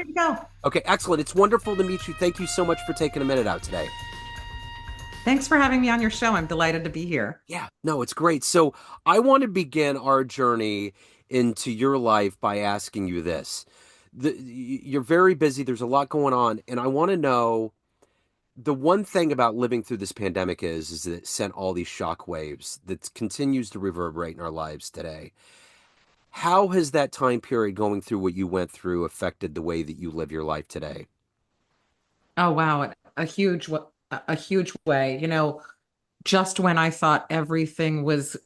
ready to go. Okay, excellent. It's wonderful to meet you. Thank you so much for taking a minute out today. Thanks for having me on your show. I'm delighted to be here. Yeah, no, it's great. So I want to begin our journey into your life by asking you this. You're very busy, there's a lot going on, and I want to know the one thing about living through this pandemic is that it sent all these shock waves that continues to reverberate in our lives today. How has that time period going through what you went through affected the way that you live your life today? Oh, wow. A huge way. Just when I thought everything was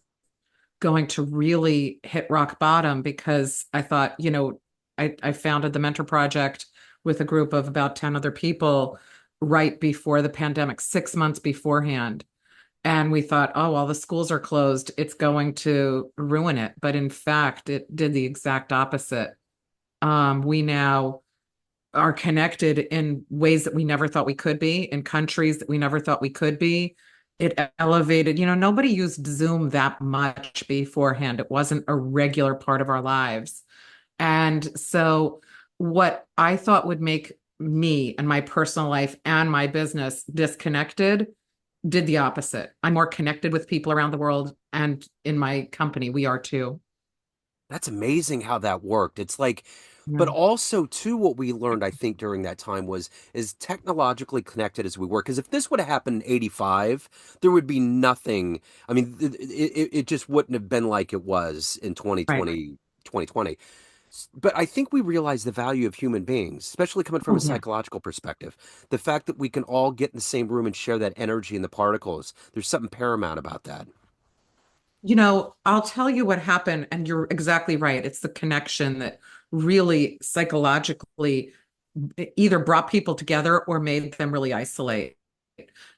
going to really hit rock bottom because I thought, I founded the Mentor Project with a group of about 10 other people right before the pandemic, 6 months beforehand. And we thought, oh, all the schools are closed. It's going to ruin it. But in fact, it did the exact opposite. We now are connected in ways that we never thought we could be, in countries that we never thought we could be. It elevated, nobody used Zoom that much beforehand. It wasn't a regular part of our lives. And so, what I thought would make me and my personal life and my business disconnected did the opposite. I'm more connected with people around the world, and in my company, we are too. That's amazing how that worked. It's like, but Yeah. also too, what we learned, I think, during that time was as technologically connected as we were. Because if this would have happened in '85, there would be nothing. I mean, it just wouldn't have been like it was in Right. 2020. But I think we realize the value of human beings, especially coming from a Oh, yeah. psychological perspective. The fact that we can all get in the same room and share that energy and the particles, there's something paramount about that. I'll tell you what happened, and you're exactly right. It's the connection that really psychologically either brought people together or made them really isolate.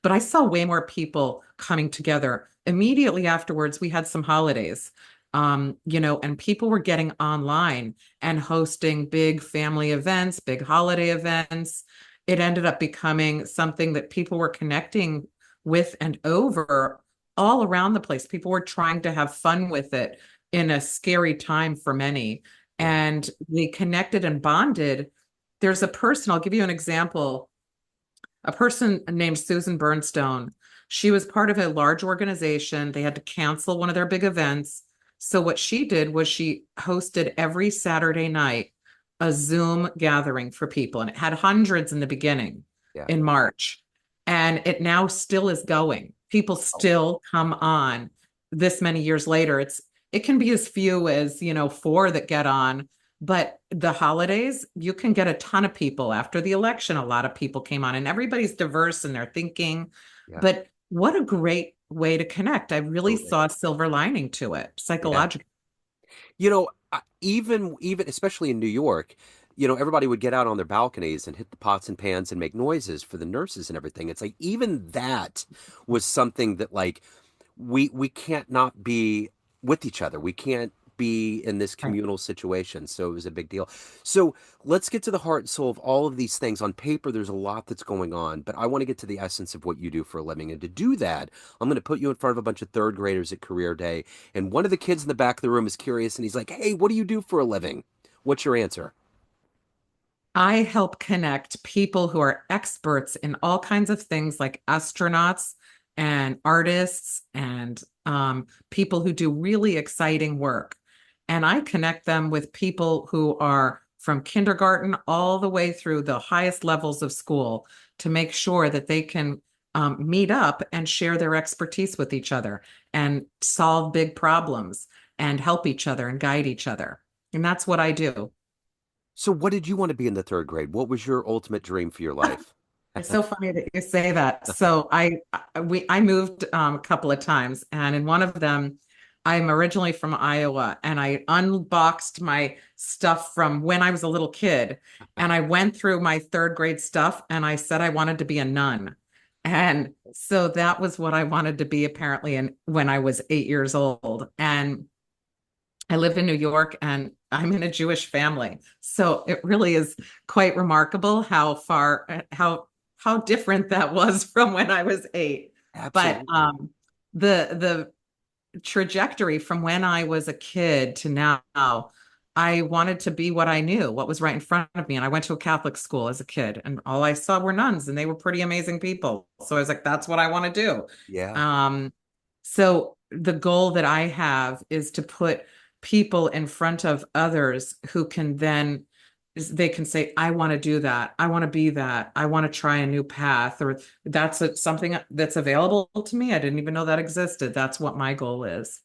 But I saw way more people coming together. Immediately afterwards, we had some holidays, and people were getting online and hosting big family events, big holiday events. It ended up becoming something that people were connecting with and over all around the place. People were trying to have fun with it in a scary time for many. Yeah. And they connected and bonded. There's a person, I'll give you an example, a person named Susan Bernstone. She was part of a large organization. They had to cancel one of their big events. So what she did was she hosted every Saturday night a Zoom gathering for people. And it had hundreds in the beginning Yeah. in March. And it now still is going. People Oh, still come on this many years later. It can be as few as, four that get on, but the holidays, you can get a ton of people. After the election, a lot of people came on, and everybody's diverse in their thinking. yeah. But what a great way to connect. I really Totally. saw a silver lining to it Yeah. psychologically. Even especially in New York, everybody would get out on their balconies and hit the pots and pans and make noises for the nurses and everything. It's like even that was something that like we can't not be with each other. We can't be in this Right. communal situation. So it was a big deal. So let's get to the heart and soul of all of these things. On paper, there's a lot that's going on, but I want to get to the essence of what you do for a living. And to do that, I'm going to put you in front of a bunch of third graders at career day. And one of the kids in the back of the room is curious and he's like, "Hey, what do you do for a living?" What's your answer? I help connect people who are experts in all kinds of things like astronauts and artists and people who do really exciting work. And I connect them with people who are from kindergarten all the way through the highest levels of school to make sure that they can meet up and share their expertise with each other and solve big problems and help each other and guide each other. And that's what I do. So what did you want to be in the third grade? What was your ultimate dream for your life? It's so funny that you say that. So I moved a couple of times, and in one of them, I'm originally from Iowa, and I unboxed my stuff from when I was a little kid, and I went through my third grade stuff, and I said I wanted to be a nun, and so that was what I wanted to be apparently, and when I was 8 years old, and I live in New York and I'm in a Jewish family. So it really is quite remarkable how different that was from when I was eight. But Absolutely. the trajectory from when I was a kid to now, I wanted to be what I knew, what was right in front of me. And I went to a Catholic school as a kid, and all I saw were nuns, and they were pretty amazing people. So I was like, that's what I want to do. Yeah. So the goal that I have is to put people in front of others who can then they can say, I want to do that. I want to be that. I want to try a new path, or something that's available to me. I didn't even know that existed. That's what my goal is.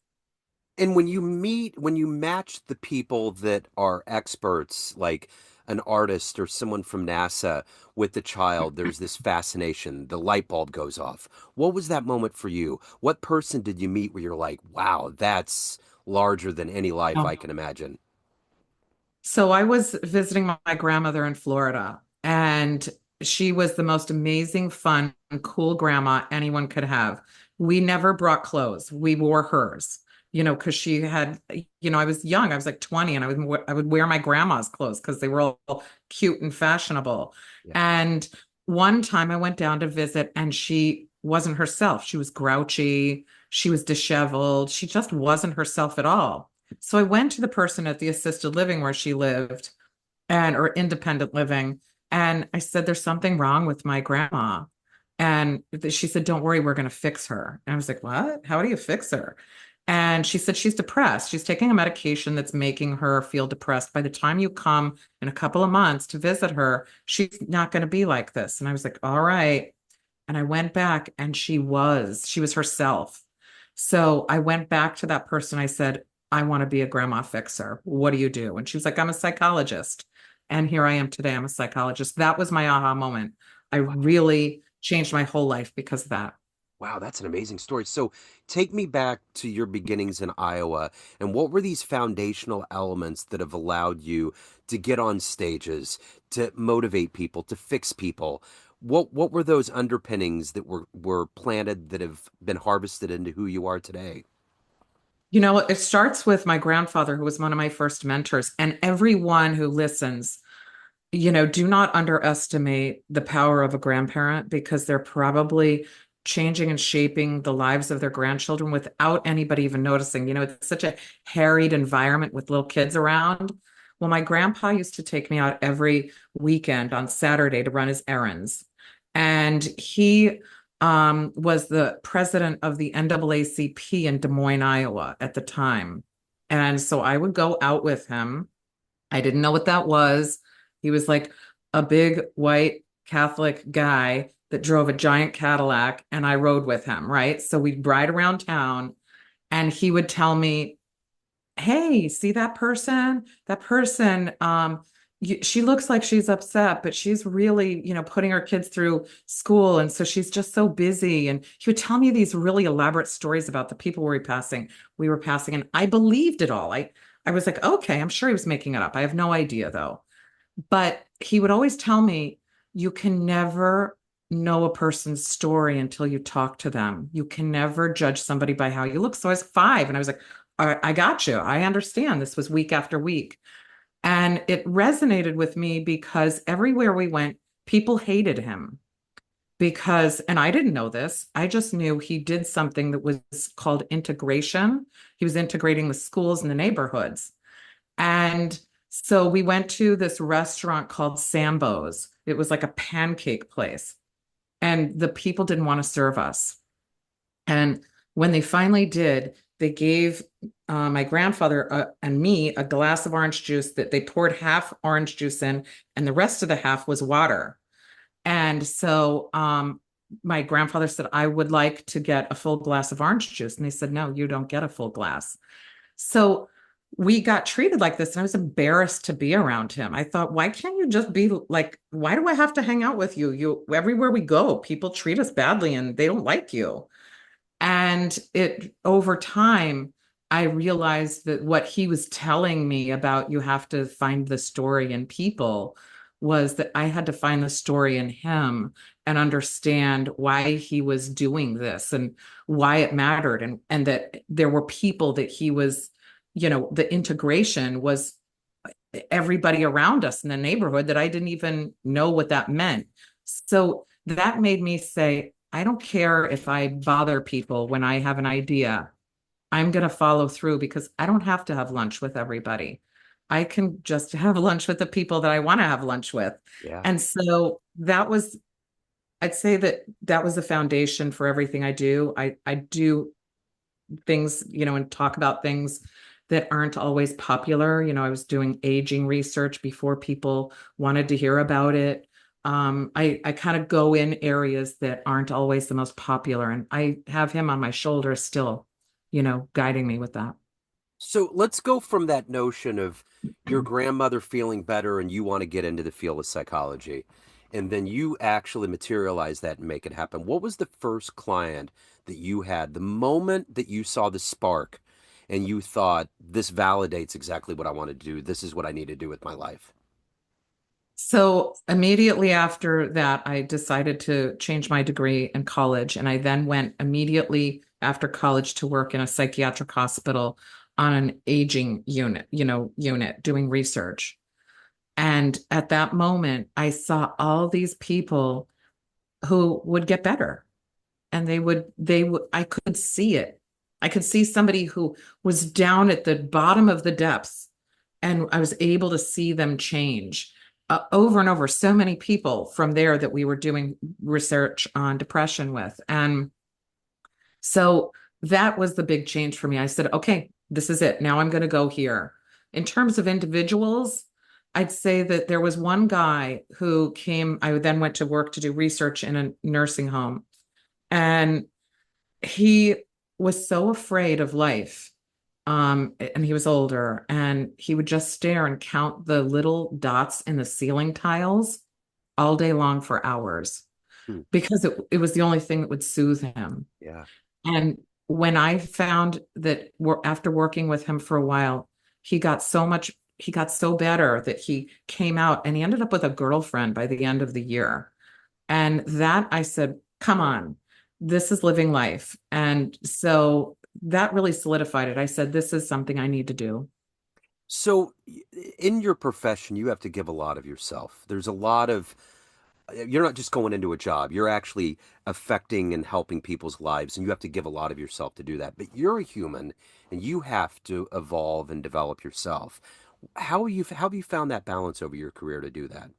And when you match the people that are experts, like an artist or someone from NASA, with the child, there's this fascination. The light bulb goes off. What was that moment for you? What person did you meet where you're like, wow, that's larger than any life I can imagine? So I was visiting my grandmother in Florida, and she was the most amazing, fun, cool grandma anyone could have. We never brought clothes. We wore hers, because she had, I was young. I was like 20, and I would wear my grandma's clothes because they were all cute and fashionable. Yeah. And one time I went down to visit, and she wasn't herself. She was grouchy. She was disheveled. She just wasn't herself at all. So I went to the person at the assisted living where she lived or independent living. And I said, there's something wrong with my grandma. And she said, don't worry, we're going to fix her. And I was like, what? How do you fix her? And she said, she's depressed. She's taking a medication that's making her feel depressed. By the time you come in a couple of months to visit her, she's not going to be like this. And I was like, all right. And I went back, and she was herself. So I went back to that person. I said, I want to be a grandma fixer. What do you do? And she was like, I'm a psychologist. And here I am today. I'm a psychologist. That was my aha moment. I really changed my whole life because of that. Wow, that's an amazing story. So take me back to your beginnings in Iowa, and what were these foundational elements that have allowed you to get on stages, to motivate people, to fix people? What were those underpinnings that were planted that have been harvested into who you are today? It starts with my grandfather, who was one of my first mentors, and everyone who listens. Do not underestimate the power of a grandparent, because they're probably changing and shaping the lives of their grandchildren without anybody even noticing. It's such a harried environment with little kids around. Well, my grandpa used to take me out every weekend on Saturday to run his errands. And he was the president of the NAACP in Des Moines, Iowa at the time. And so I would go out with him. I didn't know what that was. He was like a big white Catholic guy that drove a giant Cadillac, and I rode with him, right? So we'd ride around town, and he would tell me, hey, see that person? That person, she looks like she's upset, but she's really, putting her kids through school. And so she's just so busy. And he would tell me these really elaborate stories about the people we were passing, and I believed it all. I was like, okay, I'm sure he was making it up. I have no idea though. But he would always tell me, you can never know a person's story until you talk to them. You can never judge somebody by how you look. So I was 5, and I was like, all right, I got you. I understand. This was week after week. And it resonated with me because everywhere we went, people hated him and I didn't know this. I just knew he did something that was called integration. He was integrating the schools and the neighborhoods. And so we went to this restaurant called Sambo's. It was like a pancake place, and the people didn't want to serve us. And when they finally did, they gave my grandfather and me a glass of orange juice that they poured half orange juice in, and the rest of the half was water. And so my grandfather said, I would like to get a full glass of orange juice. And they said, no, you don't get a full glass. So we got treated like this, and I was embarrassed to be around him. I thought, why can't you just be like, why do I have to hang out with you? Everywhere we go, people treat us badly and they don't like you. And it over time, I realized that what he was telling me about you have to find the story in people was that I had to find the story in him and understand why he was doing this and why it mattered, and that there were people that he was, the integration was everybody around us in the neighborhood that I didn't even know what that meant. So that made me say, I don't care if I bother people when I have an idea. I'm going to follow through because I don't have to have lunch with everybody. I can just have lunch with the people that I want to have lunch with. Yeah. And so that was, I'd say that that was the foundation for everything I do. I do things, and talk about things that aren't always popular. I was doing aging research before people wanted to hear about it. I kind of go in areas that aren't always the most popular, and I have him on my shoulder still, guiding me with that. So let's go from that notion of your grandmother feeling better and you want to get into the field of psychology, and then you actually materialize that and make it happen. What was the first client that you had, the moment that you saw the spark and you thought, this validates exactly what I want to do? This is what I need to do with my life. So immediately after that, I decided to change my degree in college. And I then went immediately after college to work in a psychiatric hospital on an aging unit doing research. And at that moment, I saw all these people who would get better. And I could see it. I could see somebody who was down at the bottom of the depths, and I was able to see them change over and over. So many people from there that we were doing research on depression with. And so that was the big change for me. I said, okay, this is it. Now I'm going to go here. In terms of individuals, I'd say that there was one guy who came. I then went to work to do research in a nursing home. And he was so afraid of life. And he was older, and he would just stare and count the little dots in the ceiling tiles all day long for hours Hmm. because it was the only thing that would soothe him. Yeah. And when I found that after working with him for a while, he got so better that he came out and he ended up with a girlfriend by the end of the year. And that I said, come on, this is living life. And so that really solidified it. I said, this is something I need to do. So, in your profession, you have to give a lot of yourself. There's a lot of, you're not just going into a job, you're actually affecting and helping people's lives, and you have to give a lot of yourself to do that. But you're a human and you have to evolve and develop yourself. How have you found that balance over your career to do that?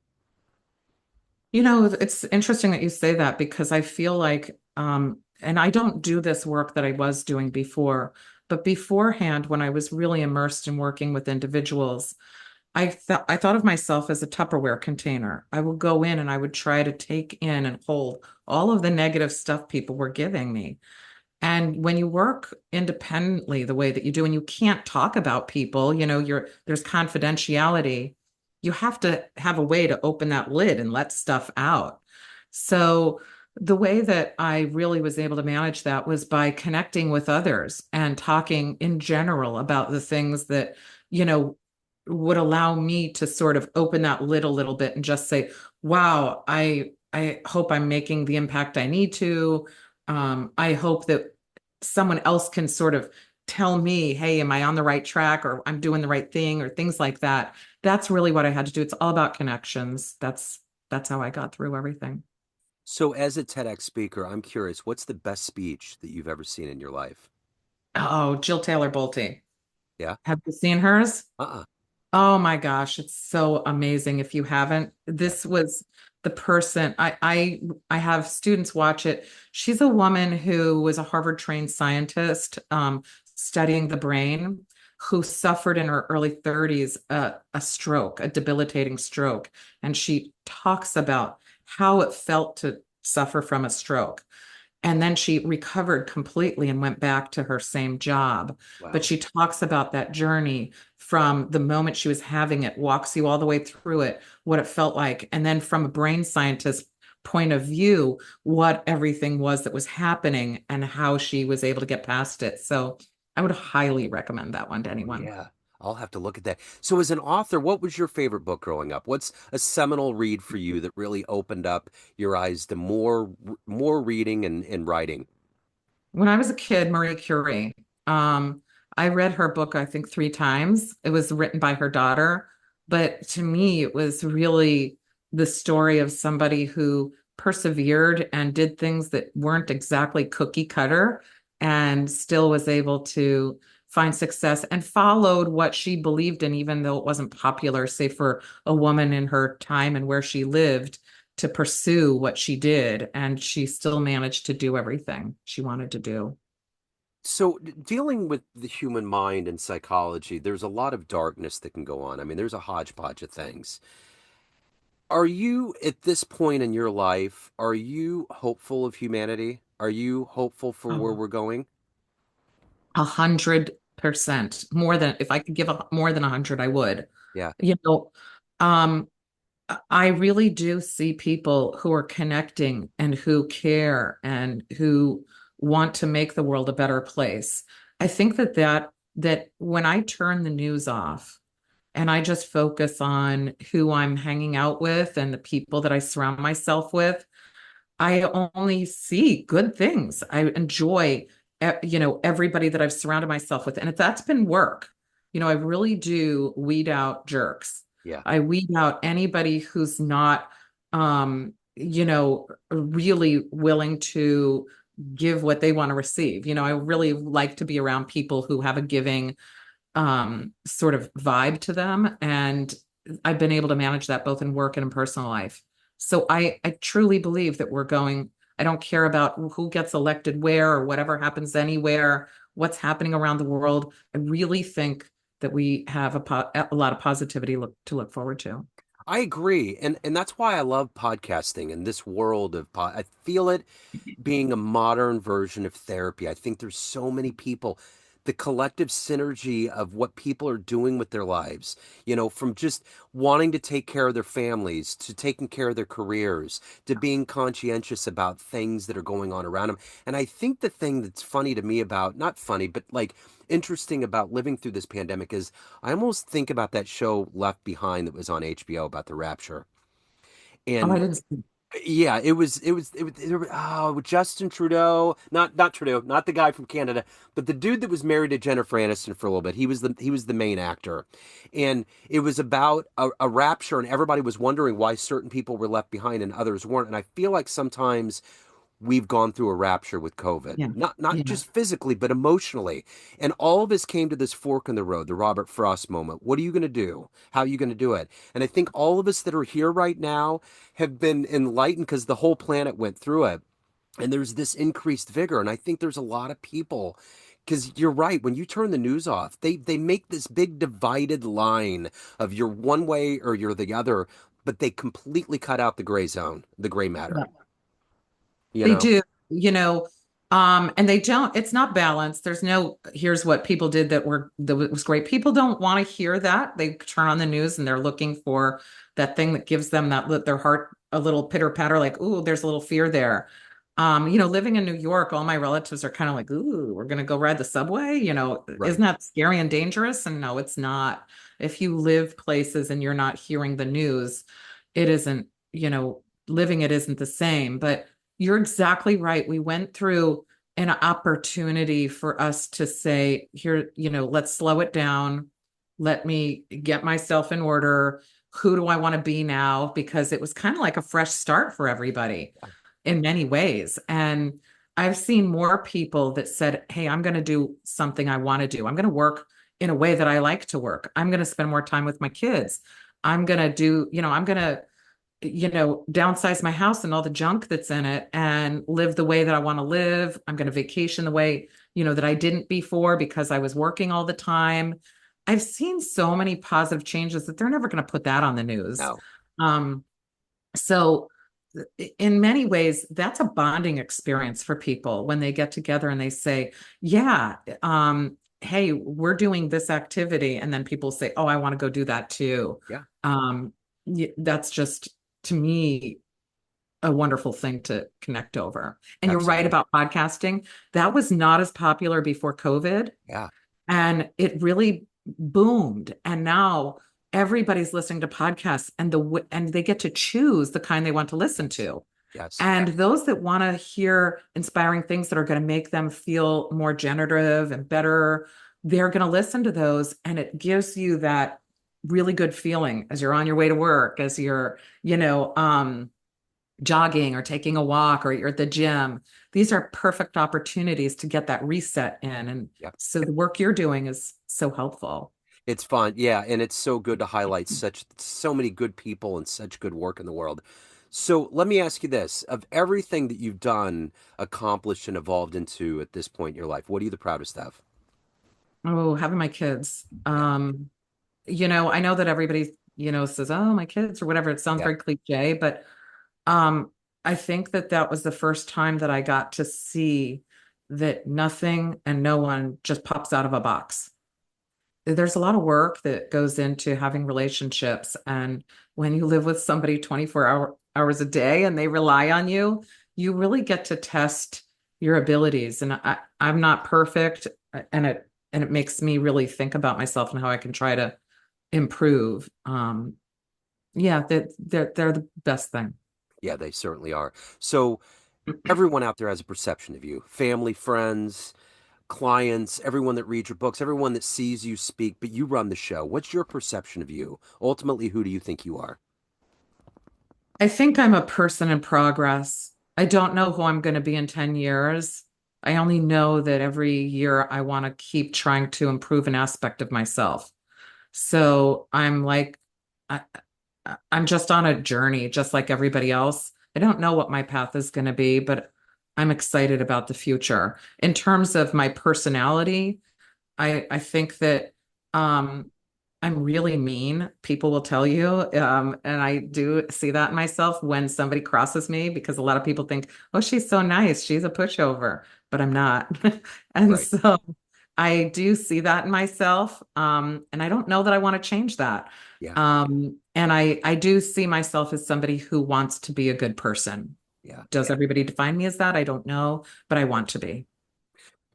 It's interesting that you say that because I feel like, and I don't do this work that I was doing before, but beforehand, when I was really immersed in working with individuals, I thought of myself as a Tupperware container. I would go in and I would try to take in and hold all of the negative stuff people were giving me. And when you work independently the way that you do, and you can't talk about people, there's confidentiality. You have to have a way to open that lid and let stuff out. So the way that I really was able to manage that was by connecting with others and talking in general about the things that, you know, would allow me to sort of open that lid a little bit and just say, wow, I hope I'm making the impact I need to. I hope that someone else can sort of tell me, hey, am I on the right track or I'm doing the right thing or things like that. That's really what I had to do. It's all about connections. That's how I got through everything. So, as a TEDx speaker, I'm curious, what's the best speech that you've ever seen in your life? Oh, Jill Taylor Bolte. Yeah? Have you seen hers? Uh-uh. Oh my gosh, it's so amazing if you haven't. Yeah. This was the person I have students watch it. She's a woman who was a Harvard trained scientist studying the brain who suffered in her early 30s a stroke, a debilitating stroke. And she talks about how it felt to suffer from a stroke. And then she recovered completely and went back to her same job. But Wow. she talks about that journey from the moment she was having it, walks you all the way through it, what it felt like. And then from a brain scientist point of view, what everything was that was happening and how she was able to get past it. So I would highly recommend that one to Oh, anyone. yeah. I'll have to look at that. So, as an author, what was your favorite book growing up? What's a seminal read for you that really opened up your eyes to more reading and writing? When I was a kid, Marie Curie, I read her book, I think, three times. It was written by her daughter. But to me, it was really the story of somebody who persevered and did things that weren't exactly cookie cutter and still was able to find success and followed what she believed in, even though it wasn't popular, say for a woman in her time and where she lived to pursue what she did. And she still managed to do everything she wanted to do. So, dealing with the human mind and psychology, there's a lot of darkness that can go on. I mean, there's a hodgepodge of things. Are you, at this point in your life, are you hopeful of humanity? Are you hopeful for where Oh, we're going? 100% more than if I could give up more than 100, I would. Yeah. You know, um, I really do see people who are connecting and who care and who want to make the world a better place. I think that when I turn the news off and I just focus on who I'm hanging out with and the people that I surround myself with, I only see good things. I enjoy, everybody that I've surrounded myself with. And if that's been work, I really do weed out jerks. Yeah. I weed out anybody who's not, really willing to give what they want to receive. I really like to be around people who have a giving sort of vibe to them. And I've been able to manage that both in work and in personal life. So I truly believe that we're going, I don't care about who gets elected where or whatever happens anywhere, what's happening around the world. I really think that we have a lot of positivity to look forward to. I agree. And that's why I love podcasting and this world of I feel it being a modern version of therapy. I think there's so many people, the collective synergy of what people are doing with their lives, from just wanting to take care of their families to taking care of their careers to being conscientious about things that are going on around them. And I think the thing that's funny to me about, not funny, but like interesting about living through this pandemic is I almost think about that show Left Behind that was on HBO about the rapture. Oh, I And didn't see. yeah, Justin Trudeau, not Trudeau, not the guy from Canada, but the dude that was married to Jennifer Aniston for a little bit. He was the main actor, and it was about a rapture, and everybody was wondering why certain people were left behind and others weren't. And I feel like sometimes we've gone through a rapture with COVID, Yeah. not Yeah. just physically, but emotionally. And all of us came to this fork in the road, the Robert Frost moment. What are you going to do? How are you going to do it? And I think all of us that are here right now have been enlightened because the whole planet went through it. And there's this increased vigor. And I think there's a lot of people because you're right. When you turn the news off, they make this big divided line of you're one way or you're the other, but they completely cut out the gray zone, the gray matter, Yeah. you They know? do, and they don't, it's not balanced. There's no, here's what people did that was great. People don't want to hear that. They turn on the news and they're looking for that thing that gives them their heart a little pitter patter, like, ooh, there's a little fear there. Living in New York, all my relatives are kind of like, ooh, we're gonna go ride the subway. Right. Isn't that scary and dangerous? And no, it's not. If you live places and you're not hearing the news, it isn't, living it isn't the same. But you're exactly right. We went through an opportunity for us to say, here, let's slow it down. Let me get myself in order. Who do I want to be now? Because it was kind of like a fresh start for everybody in many ways. And I've seen more people that said, hey, I'm going to do something I want to do. I'm going to work in a way that I like to work. I'm going to spend more time with my kids. I'm going to do, I'm going to downsize my house and all the junk that's in it and live the way that I want to live. I'm going to vacation the way, that I didn't before because I was working all the time. I've seen so many positive changes that they're never going to put that on the news. No. Um, so in many ways, that's a bonding experience for people when they get together and they say, yeah, hey, we're doing this activity. And then people say, oh, I want to go do that too. Yeah. Um, that's just to me a wonderful thing to connect over. And you're right Absolutely. about podcasting. That was not as popular before COVID, Yeah. and it really boomed. And now everybody's listening to podcasts, and they get to choose the kind they want to listen Yes. to. Yes. And those that want to hear inspiring things that are going to make them feel more generative and better, they're going to listen to those. And it gives you that really good feeling as you're on your way to work, as you're, you know, um, jogging or taking a walk or you're at the gym. These are perfect opportunities to get that reset in. And Yeah. so the work you're doing is so helpful. It's fun. Yeah, and it's so good to highlight so many good people and such good work in the world. So let me ask you this. Of everything that you've done, accomplished, and evolved into at this point in your life, what are you the proudest of? Oh, having my kids. Yeah. I know that everybody, says, "Oh, my kids," or whatever. It sounds Yeah. very cliche, but um, I think that that was the first time that I got to see that nothing and no one just pops out of a box. There's a lot of work that goes into having relationships, and when you live with somebody 24 hours a day and they rely on you, you really get to test your abilities. And I'm not perfect, and it makes me really think about myself and how I can try to improve. Yeah, they're the best thing. Yeah, they certainly are. So everyone out there has a perception of you, family, friends, clients, everyone that reads your books, everyone that sees you speak, but you run the show. What's your perception of you? Ultimately, who do you think you are? I think I'm a person in progress. I don't know who I'm going to be in 10 years. I only know that every year I want to keep trying to improve an aspect of myself. So I'm like, I, I'm just on a journey, just like everybody else. I don't know what my path is going to be, but I'm excited about the future. In terms of my personality, I think that um, I'm really mean. People will tell you, and I do see that in myself when somebody crosses me because a lot of people think, "Oh, she's so nice. She's a pushover," but I'm not. And Right. so I do see that in myself, and I don't know that I want to change that. Yeah. And I do see myself as somebody who wants to be a good person. Yeah. Does Yeah. everybody define me as that? I don't know, but I want to be.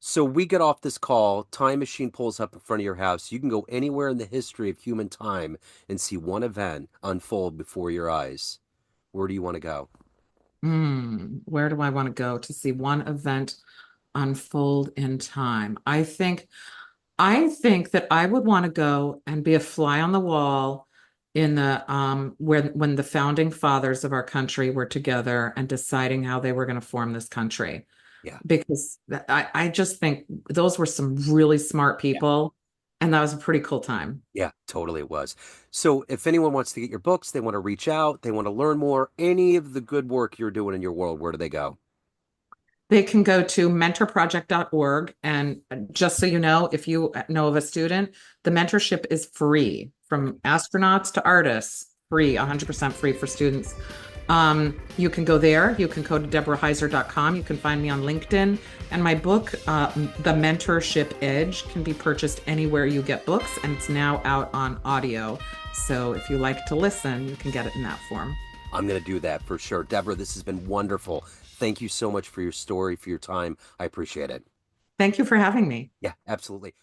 So we get off this call, time machine pulls up in front of your house. You can go anywhere in the history of human time and see one event unfold before your eyes. Where do you want to go? Where do I want to go to see one event unfold in time? I think that I would want to go and be a fly on the wall in the when the founding fathers of our country were together and deciding how they were going to form this country. Yeah. Because I just think those were some really smart Yeah. people, and that was a pretty cool time. Yeah, totally it was. So if anyone wants to get your books, they want to reach out, they want to learn more, any of the good work you're doing in your world, where do they go? They can go to mentorproject.org. And just so you know, if you know of a student, the mentorship is free from astronauts to artists, free, 100% free for students. You can go there. You can go to deborahheiser.com. You can find me on LinkedIn. And my book, The Mentorship Edge, can be purchased anywhere you get books. And it's now out on audio. So if you like to listen, you can get it in that form. I'm going to do that for sure. Deborah, this has been wonderful. Thank you so much for your story, for your time. I appreciate it. Thank you for having me. Yeah, absolutely.